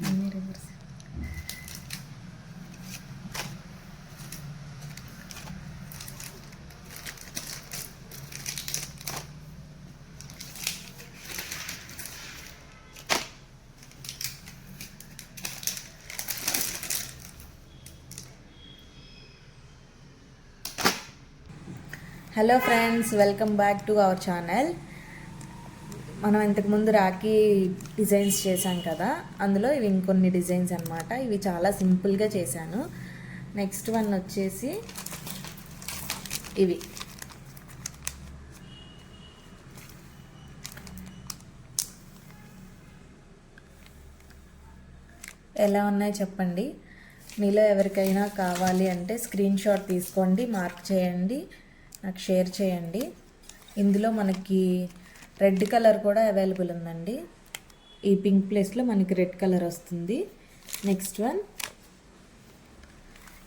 అన్ని reverse. Hello friends, welcome back to our channel. మనం ఇంతకుముందు రాఖీ డిజైన్స్ చేశాం కదా, అందులో ఇవి ఇంకొన్ని డిజైన్స్ అన్నమాట. ఇవి చాలా సింపుల్గా చేశాను. నెక్స్ట్ వన్ వచ్చేసి ఇవి. ఎలా ఉన్నాయో చెప్పండి. మీలో ఎవరికైనా కావాలి అంటే స్క్రీన్ షాట్ తీసుకోండి, మార్క్ చేయండి, నాకు షేర్ చేయండి. ఇందులో మనకి రెడ్ కలర్ కూడా అవైలబుల్ ఉందండి. ఈ పింక్ ప్లేస్లో మనకి రెడ్ కలర్ వస్తుంది. నెక్స్ట్ వన్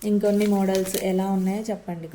ఇంకొన్ని మోడల్స్ ఎలా ఉన్నాయో చెప్పండి.